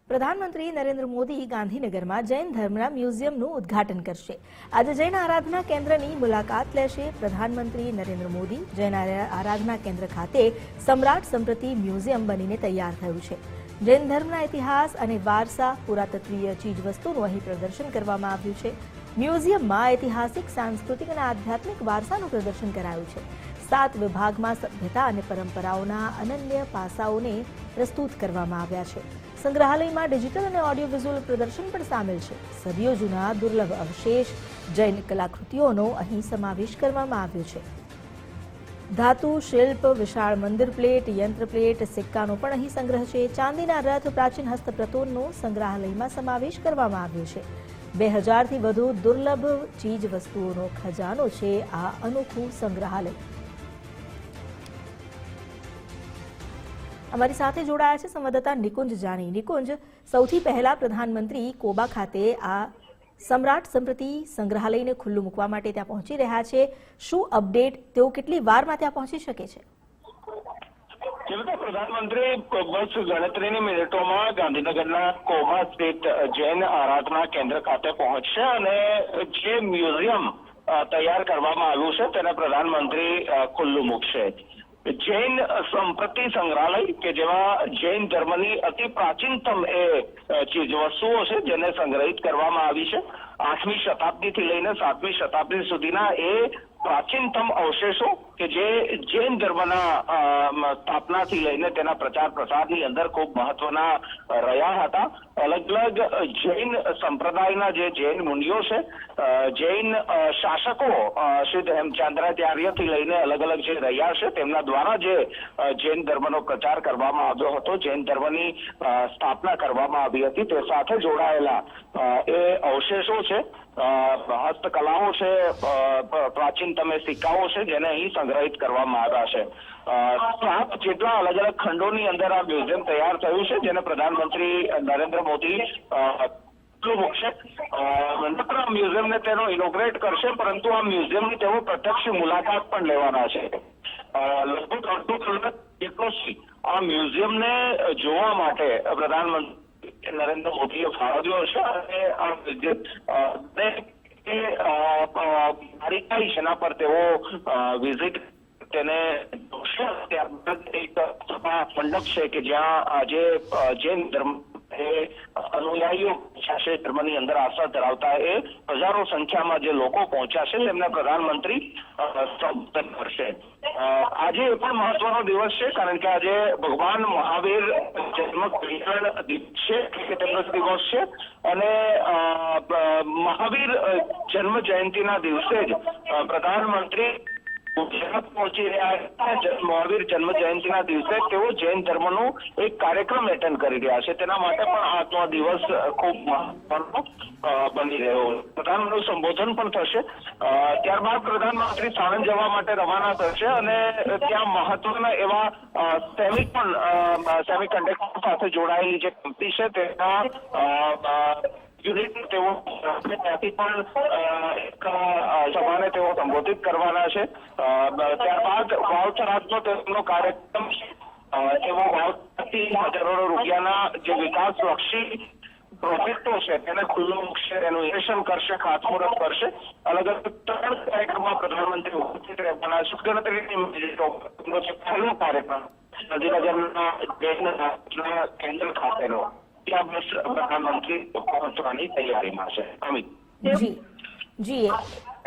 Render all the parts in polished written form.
પ્રધાનમંત્રી નરેન્દ્ર મોદી ગાંધીનગરમાં જૈન ધર્મના મ્યુઝિયમનું ઉદ્ઘાટન કરશે। આજે જૈન આરાધના કેન્દ્રની મુલાકાત લેશે। પ્રધાનમંત્રી નરેન્દ્ર મોદી જૈન આરાધના કેન્દ્ર ખાતે સમ્રાટ સંપ્રતિ મ્યુઝિયમ બનીને તૈયાર થયું છે। જૈન ધર્મના ઇતિહાસ અને વારસા, પુરાતત્વીય ચીજવસ્તુનું અહીં પ્રદર્શન કરવામાં આવ્યું છે। મ્યુઝિયમમાં ઐતિહાસિક, સાંસ્કૃતિક અને આધ્યાત્મિક વારસાનું પ્રદર્શન કરાયું છે। 7 વિભાગમાં સભ્યતા અને પરંપરાઓના અનન્ય પાસાઓને પ્રસ્તુત કરવામાં આવ્યા છે। સંગ્રહાલયમાં ડિજિટલ અને ઓડિયો વિઝ્યુઅલ પ્રદર્શન પણ સામેલ છે। સદીઓ જૂના દુર્લભ અવશેષ, જૈન કલાકૃતિઓનો અહીં સમાવેશ કરવામાં આવ્યો છે। ધાતુ, શિલ્પ, વિશાળ મંદિર પ્લેટ, યંત્ર પ્લેટ, સિક્કાનો પણ અહીં સંગ્રહ છે। ચાંદીના રથ, પ્રાચીન હસ્તપ્રતોનો સંગ્રહાલયમાં સમાવેશ કરવામાં આવ્યો છે। 2000થી વધુ દુર્લભ ચીજ વસ્તુઓનો ખજાનો છે આ અનોખું સંગ્રહાલય। અમારી સાથે જોડાયા છે સંવાદદાતા નિકુંજ જાની। નિકુંજ, સૌથી પહેલા પ્રધાનમંત્રી કોબા ખાતે આ સમ્રાટ સંપ્રતિ સંગ્રહાલયને ખુલ્લું મૂકવા માટે ત્યાં પહોંચી રહ્યા છે। શું અપડેટ, તેઓ કેટલી વારમાં ત્યાં પહોંચી શકે છે? પ્રધાનમંત્રી બસ ગણતરીની મિનિટોમાં ગાંધીનગરના કોબા સ્થિત જૈન આરાધના કેન્દ્ર ખાતે પહોંચશે અને જે મ્યુઝિયમ તૈયાર કરવામાં આવ્યું છે તેને પ્રધાનમંત્રી ખુલ્લું મૂકશે। જૈન સંપત્તિ સંગ્રહાલય કે જેમાં જૈન ધર્મની અતિ પ્રાચીનતમ એ ચીજવસ્તુઓ છે જેને સંગ્રહિત કરવામાં આવી છે। 8મી શતાબ્દીથી લઈને 7મી શતાબ્દી સુધીના એ પ્રાચીનતમ અવશેષો કે જે જૈન ધર્મના સ્થાપનાથી લઈને તેના પ્રચાર પ્રસારની અંદર ખૂબ મહત્વના રહ્યા હતા। અલગ અલગ જૈન સંપ્રદાયના જે જૈન મુનિઓ છે, જૈન શાસકો શ્રી હેમચંદ્રાચાર્યથી લઈને અલગ અલગ જે રહ્યા છે તેમના દ્વારા જે જૈન ધર્મનો પ્રચાર કરવામાં આવ્યો હતો, જૈન ધર્મની સ્થાપના કરવામાં આવી હતી, તે સાથે જોડાયેલા એ અવશેષો છે, હસ્તકલાઓ છે, પ્રાચીનતમ સિક્કાઓ છે જેને અહીં સંગ્રહિત કરવામાં આવ્યા છે। 7 જેટલા અલગ અલગ ખંડોની અંદર આ મ્યુઝિયમ તૈયાર થયું છે જેને પ્રધાનમંત્રી નરેન્દ્ર મોદી મૂકશે। મ્યુઝિયમને તેનો ઇનોગ્રેટ કરશે, પરંતુ આ મ્યુઝિયમની તેઓ પ્રત્યક્ષ મુલાકાત પણ લેવાના છે। લગભગ અડધો કલાક જેટલો આ મ્યુઝિયમને જોવા માટે પ્રધાનમંત્રી નરેન્દ્ર મોદીએ ફાળવ્યો છે અને આ તારીખાઈ છે એના પર તેઓ વિઝિટ તેને જોશે। ત્યારબાદ એક સભા મંડપ છે કે જ્યાં આજે જૈન ધર્મ એ અનુયાયીઓ છે, ધર્મની અંદર આસ્થા ધરાવતા એ હજારો સંખ્યામાં જે લોકો પહોંચ્યા છે તેમને પ્રધાનમંત્રી સંબોધન કરશે। આજે એ પણ મહત્વનો દિવસ છે કારણ કે આજે ભગવાન મહાવીર જન્મ કલ્યાણ દિવસ છે કે તેમનો દિવસ છે અને મહાવીર જન્મ જયંતિના દિવસે જ પ્રધાનમંત્રી પહોંચી રહ્યા છે। મહાવીર જન્મ જયંતિના દિવસે તેઓ જૈન ધર્મનો એક કાર્યક્રમ એટેન્ડ કરી રહ્યા છે, તેના માટે પણ આજનો દિવસ ખૂબ મહત્વનો બની રહ્યો। પ્રધાનમંત્રીનું સંબોધન પણ થશે, ત્યારબાદ પ્રધાનમંત્રી સાણંદ જવા માટે રવાના થશે અને ત્યાં મહત્વના એવા સેમિકન્ડક્ટર સાથે જોડાયેલી જે કંપની છે તેના યુનિટ તેઓ ત્યાંથી પણ એક સભાને તેઓ સંબોધિત કરવાના છે। ત્યારબાદ વાવથરાજનો તેમનો કાર્યક્રમ એવો વાવથી કરોડો રૂપિયાના જે વિકાસલક્ષી પ્રોજેક્ટો છે તેને ખુલ્લું મૂકશે, એનું ઇન્વેસ્ટમેન્ટ કરશે, ખાતમુહૂર્ત કરશે। અલગ અલગ 3 કાર્યક્રમમાં પ્રધાનમંત્રી ઉપસ્થિત રહેવાના છે। ગણતરીની મિનિટોનો જે પહેલો કાર્યક્રમ ગાંધીનગરના જૈન કેન્દ્ર ખાતેનો, ત્યાં બસ પ્રધાનમંત્રી પહોંચવાની તૈયારીમાં છે। અમિત જી,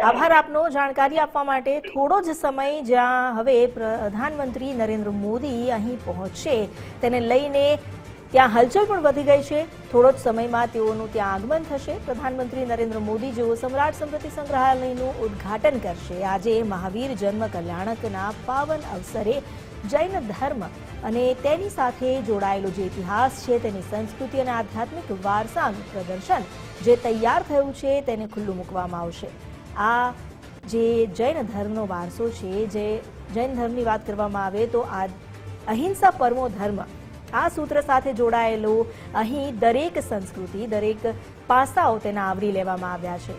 આભાર આપનો જાણકારી આપવા માટે। થોડો જ સમય જ્યાં હવે પ્રધાનમંત્રી નરેન્દ્ર મોદી અહીં પહોંચશે તેને લઈને ત્યાં હલચલ પણ વધી ગઈ છે। થોડો જ સમયમાં તેઓનું ત્યાં આગમન થશે। પ્રધાનમંત્રી નરેન્દ્ર મોદી જેઓ સમ્રાટ સંપ્રતિ સંગ્રહાલયનું ઉદ્ઘાટન કરશે। આજે મહાવીર જન્મ કલ્યાણકના પાવન અવસરે જૈન ધર્મ અને તેની સાથે જોડાયેલો જે ઇતિહાસ છે, તેની સંસ્કૃતિ અને આધ્યાત્મિક વારસાનું પ્રદર્શન જે તૈયાર થયું છે તેને ખુલ્લું મૂકવામાં આવશે। આ જે જૈન ધર્મનો વારસો છે, જે જૈન ધર્મની વાત કરવામાં આવે તો આ અહિંસા પરમો ધર્મ, આ સૂત્ર સાથે જોડાયેલો અહીં દરેક સંસ્કૃતિ, દરેક પાસાઓ તેના આવરી લેવામાં આવ્યા છે।